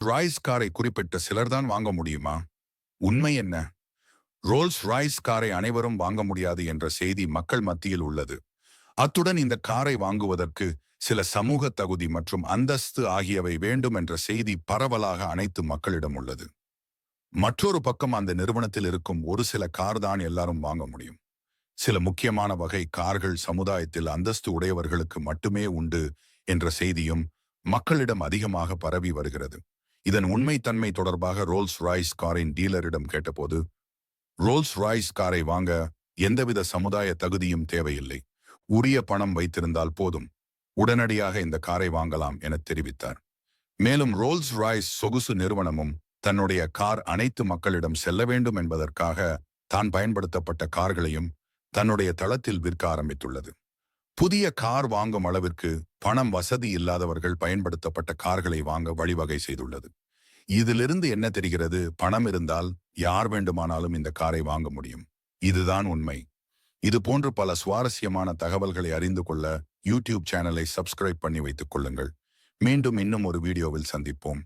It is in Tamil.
ராய்ஸ் காரை குறிப்பிட்ட சிலர்தான் வாங்க முடியுமா? உண்மை என்ன? ரோல்ஸ் ராய்ஸ் காரை அனைவரும் வாங்க முடியாது என்ற செய்தி மக்கள் மத்தியில் உள்ளது. அத்துடன் இந்த காரை வாங்குவதற்கு சில சமூக தகுதி மற்றும் அந்தஸ்து ஆகியவை வேண்டும் என்ற செய்தி பரவலாக அனைத்து மக்களிடம் உள்ளது. மற்றொரு பக்கம் அந்த நிறுவனத்தில் இருக்கும் ஒரு சில கார் தான் எல்லாரும் வாங்க முடியும். சில முக்கியமான வகை கார்கள் சமுதாயத்தில் அந்தஸ்து உடையவர்களுக்கு மட்டுமே உண்டு என்ற செய்தியும் மக்களிடம் அதிகமாக பரவி வருகிறது. இதன் உண்மைத்தன்மை தொடர்பாக ரோல்ஸ் ராய்ஸ் காரின் டீலரிடம் கேட்டபோது, ரோல்ஸ் ராய்ஸ் காரை வாங்க எந்தவித சமுதாய தகுதியும் தேவையில்லை, உரிய பணம் வைத்திருந்தால் போதும், உடனடியாக இந்த காரை வாங்கலாம் என தெரிவித்தார். மேலும் ரோல்ஸ் ராய்ஸ் சொகுசு நிறுவனமும் தன்னுடைய கார் அனைத்து மக்களிடம் செல்ல வேண்டும் என்பதற்காக தான் பயன்படுத்தப்பட்ட கார்களையும் தன்னுடைய தளத்தில் விற்க ஆரம்பித்துள்ளது. புதிய கார் வாங்கும் அளவிற்கு பணம் வசதி இல்லாதவர்கள் பயன்படுத்தப்பட்ட கார்களை வாங்க வழிவகை செய்துள்ளது. இதிலிருந்து என்ன தெரிகிறது? பணம் இருந்தால் யார் வேண்டுமானாலும் இந்த காரை வாங்க முடியும். இதுதான் உண்மை. இது போன்று பல சுவாரஸ்யமான தகவல்களை அறிந்து கொள்ள யூடியூப் சேனலை சப்ஸ்கிரைப் பண்ணி வைத்துக் கொள்ளுங்கள். மீண்டும் இன்னும் ஒரு வீடியோவில் சந்திப்போம்.